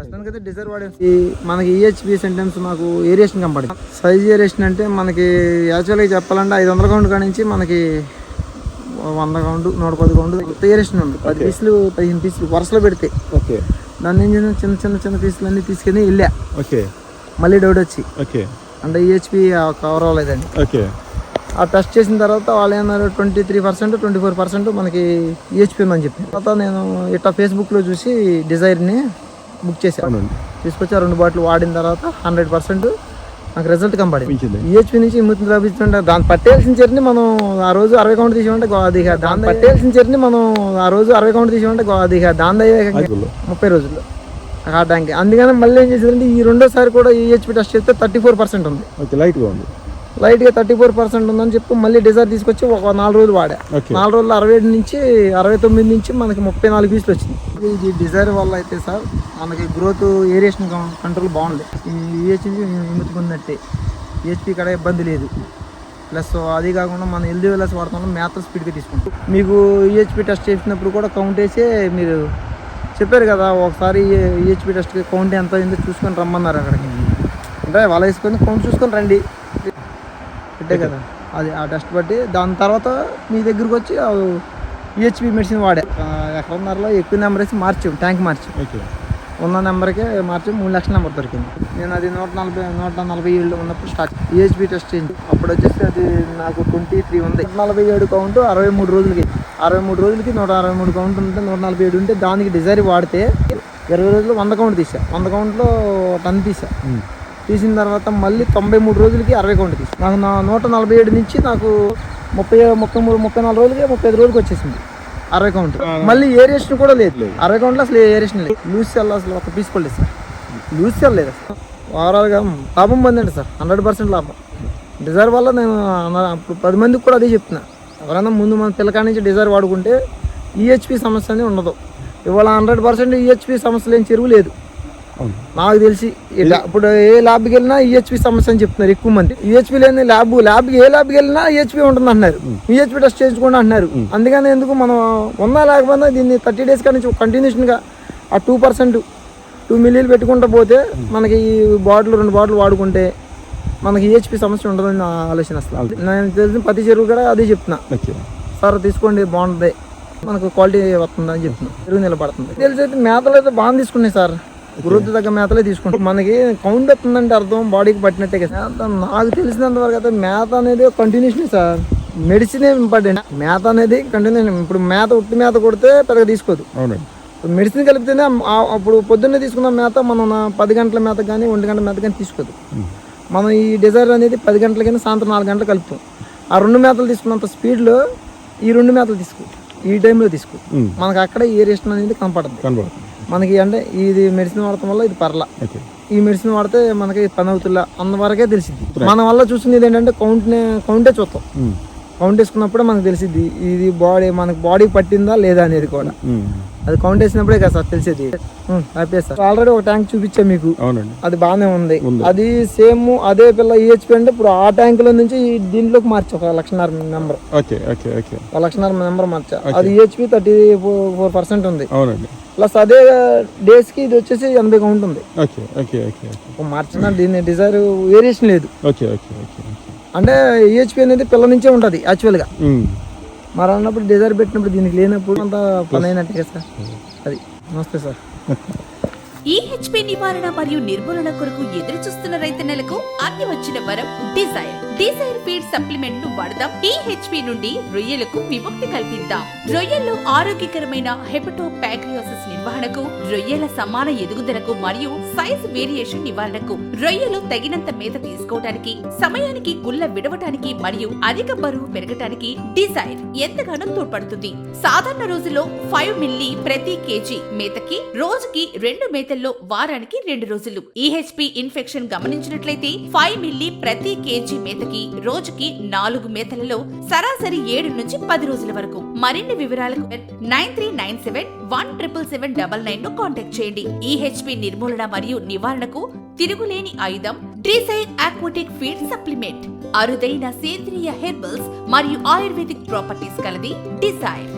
ప్రస్తుతానికైతే డిజైర్ వాడేసి మనకి ఈహెచ్పి సెంటెన్స్ మాకు ఏరియేషన్ కంపనీ సైజ్ ఏరియేషన్ అంటే మనకి యాక్చువల్గా చెప్పాలంటే 500 కౌంట్ కానించి మనకి 100 కౌంట్ 110 కౌంట్ ఏరియేషన్ ఉంది. 10 పీసులు 15 పీసులు వరుసలో పెడితే దాని నుంచి చిన్న పీసులు అన్ని తీసుకెళ్ళి వెళ్ళా. మళ్ళీ డౌట్ వచ్చి అంటే ఈహెచ్పి కవర్ అవ్వలేదండి. ఆ టెస్ట్ చేసిన తర్వాత వాళ్ళు ఏమన్నారు 23% 24% మనకి ఈహెచ్పి ఉందని చెప్పి తర్వాత నేను ఇట్లా ఫేస్బుక్లో చూసి డిజైర్ని బుక్ చేశాను. తీసుకొచ్చి 2 బాటిల్ వాడిన తర్వాత 100% నాకు రిజల్ట్ కనపడింది. ఈహెచ్పి నుంచి విముక్తి లభిస్తుంటే దాన్ని పట్టేయాల్సిన చర్ని మనం ఆ రోజు 60 కౌంట్ తీసేమంటే అది దాని పట్టేయాల్సిన చర్ని మనం ఆ రోజు 60 కౌంట్ తీసేమంటే అది దాని 30 రోజుల్లో ఆ ట్యాంక్. అందుకని మళ్ళీ ఏం చేసేదంటే ఈ రెండోసారి కూడా ఈహెచ్పి టెస్ట్ చేస్తే 34% ఉంది. లైట్గా 34% ఉందని చెప్పి మళ్ళీ డిజైర్ తీసుకొచ్చి ఒక 4 రోజులు వాడా. 4 రోజులు 67 నుంచి 69 నుంచి మనకి 34 పీసులు వచ్చింది. ఇది డిజైర్ వల్ల అయితే సార్ మనకి గ్రోత్ ఏరియేషన్ కంట్రోల్ బాగుంది. ఈహెచ్పి విముక్తి పొందినట్టే ఈహెచ్పి కూడా ఇబ్బంది లేదు. ప్లస్ అది కాకుండా మనం ఎల్డీ వెల్ఎస్ వాడుతున్నాం, మేత స్పీడ్గా తీసుకుంటాం. మీకు ఈహెచ్పి టెస్ట్ చేసినప్పుడు కూడా కౌంట్ వేసి మీరు చెప్పారు కదా ఒకసారి ఈహెచ్పి టెస్ట్కి కౌంట్ ఎంత అయిందో చూసుకొని రమ్మన్నారు అక్కడికి. అంటే వాళ్ళు వేసుకొని కౌంట్ చూసుకొని రండి పెట్టే కదా అది ఆ టెస్ట్ బట్టి దాని తర్వాత మీ దగ్గరకు వచ్చి ఈహెచ్పి మెడిసిన్ వాడా. ఎకరన్నరలో ఎక్కువ నెంబర్ వేసి మార్చాం, ట్యాంక్ మార్చి ఉన్న నెంబర్కే మార్చి 3 లక్షల నెంబర్ దొరికింది. నేను అది 147 ఉన్నప్పుడు స్టార్ట్ ఈహెచ్పి టెస్ట్ చేయింది. అప్పుడు వచ్చేసి అది నాకు 23 ఉంది. 147 కౌంట్ 63 రోజులకి 163 కౌంట్ ఉంటే 147 ఉంటే దానికి డిజైర్ వాడితే 20 రోజులు 100 కౌంట్ తీసా. 100 కౌంట్లో 10 తీసా. తీసిన తర్వాత మళ్ళీ 93 రోజులకి 60 కౌంట్ తీసి నాకు 147 నుంచి నాకు 34 రోజులకి 35 రోజులకి వచ్చేసింది 60 కౌంట్. మళ్ళీ ఏరియేషన్ కూడా లేదు 60 కౌంట్లో అసలు ఏరియేషన్ లేదు. లూజ్ సెల్ అసలు ఒక పీస్ కూడా లేదు సార్. లూజ్ సెల్ లేదు అసలు. ఓవరాల్గా లాభం పొందండి సార్, 100% లాభం. డిజైర్ వల్ల నేను ఇప్పుడు 10 మందికి కూడా అదే చెప్తున్నా. ఎవరైనా ముందు మన పిల్లకాడి నుంచి డిజైర్ వాడుకుంటే ఈహెచ్పి సమస్య అనేది ఉండదు. ఇవాళ 100% ఈహెచ్పి సమస్య లేని చెరువు లేదు నాకు తెలిసి. ఇప్పుడు ఏ ల్యాబ్కి వెళ్ళినా ఈహెచ్పి సమస్య అని చెప్తున్నారు ఎక్కువ మంది. ఈహెచ్పి లేని ల్యాబ్కి ఏ ల్యాబ్కి వెళ్ళినా ఈహెచ్పి ఉంటుంది అంటున్నారు, ఈహెచ్పి టెస్ట్ చేయించుకోండి అంటున్నారు. అందుకని ఎందుకు మనం ఉన్నా లేకపోయినా దీన్ని 30 డేస్ కానీ కంటిన్యూషన్గా ఆ 2% 2 మిల్లీలు పెట్టుకుంటూ పోతే మనకి ఈ 2 బాటిల్ వాడుకుంటే మనకి ఈహెచ్పి సమస్య ఉండదని నా ఆలోచన. అసలు నేను తెలిసిన ప్రతి చెరువు కూడా అదే చెప్తున్నా, సార్ తీసుకోండి బాగుంటుంది మనకు క్వాలిటీ వస్తుంది అని చెప్తున్నా. చెరువు నిలబడుతుంది. తెలిసి అయితే మేతలు అయితే బాగా తీసుకున్నాయి సార్, గ్రోత్ తగ్గ మేతలే తీసుకుంటాం. మనకి కౌంట్ వస్తుందంటే అర్థం బాడీకి పట్టినట్టే కదా. నాకు తెలిసినంత వరకు అయితే మేత అనేది కంటిన్యూషన్ సార్, మెడిసిన్ ఇంపార్టెంట్. మేత అనేది కంటిన్యూషన్. ఇప్పుడు ఉట్టి మేత కొడితే పెద్దగా తీసుకోదు, మెడిసిన్ కలిపితేనే. అప్పుడు పొద్దున్నే తీసుకున్న మేత మనం 10 గంటల మేత కానీ 1 గంటల మేత కానీ తీసుకోదు. మనం ఈ డిజైర్ అనేది 10 గంటలకైనా సాయంత్రం 4 గంటలు కలుపుతాం. ఆ 2 మేతలు తీసుకున్నంత స్పీడ్లో ఈ 2 మేతలు తీసుకో, ఈ టైంలో తీసుకో, మనకు అక్కడ ఏరియేషన్ అనేది కనపడుతుంది మనకి. అంటే ఇది మెడిసిన్ వాడటం వల్ల ఇది పర్లా, ఈ మెడిసిన్ వాడితే మనకి పని అవుతుందా అన్నవరకే తెలిసింది. మన వల్ల చూసుకునేది ఏంటంటే కౌంటే చూస్తాం. కౌంట్ వేసుకున్నప్పుడే మనకు తెలిసింది ఇది మనకి బాడీకి పట్టిందా లేదా అనేది కూడా. అది కౌంట్ వేసినప్పుడే కదా సార్ తెలిసేది. Happy sir. ఆల్రెడీ ఒక ట్యాంక్ చూపించాం మీకు, అది బాగానే ఉంది. అది సేమ్ అదే పిల్ల ఈహెచ్పి అంటే ఇప్పుడు ఆ ట్యాంక్ లో నుంచి దీంట్లోకి మార్చా 1,50,000 నెంబర్. 1,50,000 నెంబర్ మార్చా. అది ఈహెచ్పి 34% ఉంది. ప్లస్ అదే డేస్ కి ఇది వచ్చేసి 80 కౌంట్ ఉంది. మార్చిన దీన్ని డిజైర్ వేరియేషన్ లేదు. అంటే ఈహెచ్పి అనేది పిల్ల నుంచే ఉంటుంది యాక్చువల్గా. మరి అన్నప్పుడు డిజైర్ పెట్టినప్పుడు దీనికి లేనప్పుడు అంతా పని అయినట్టే సార్. అది నమస్తే సార్. ఈహెచ్పి నివారణ మరియు నిర్మూలన కొరకు ఎదురు చూస్తున్న రైతన్నలకు అన్ని వచ్చిన వరం డిజైర్ ఫీడ్ సప్లిమెంట్ ను వాడదాం. ఈహెచ్పి నుండి రొయ్యలకు విముక్తి కల్పిద్దాం. రొయ్యల్లో ఆరోగ్యకరమైన హెపటోపాంక్రియాసిస్ నిర్వహణకు, రొయ్యల సమాన ఎదుగుదలకు మరియు సైజ్ వేరియేషన్ నివారణకు, రొయ్యలు తగినంత మేత తీసుకోవడానికి, సమయానికి గుల్ల విడవటానికి మరియు అధిక బరువు పెరగటానికి డిజైర్ ఎంతగానో తోడ్పడుతుంది. సాధారణ రోజుల్లో 5 మిల్లీ ప్రతి కేజీ మేతకి రోజుకి 2 మేతల్లో వారానికి 2 రోజులు. ఈహెచ్పి ఇన్ఫెక్షన్ గమనించినట్లయితే 5 మిల్లీ ప్రతి కేజీ మేతకి రోజుకి 4 మేతలలో సరాసరి 7 నుంచి 10 రోజుల వరకు. మరిన్ని వివరాలకు 9397177799 ను కాంటాక్ట్ చేయండి. ఈహెచ్పి నిర్మూలన మరియు నివారణకు తిరుగులేని ఆయుధం డిజైర్ ఆక్వాటిక్ ఫీడ్ సప్లిమెంట్. అరుదైన సేంద్రియ హెర్బల్స్ మరియు ఆయుర్వేదిక్ ప్రాపర్టీస్ కలది డిజైర్.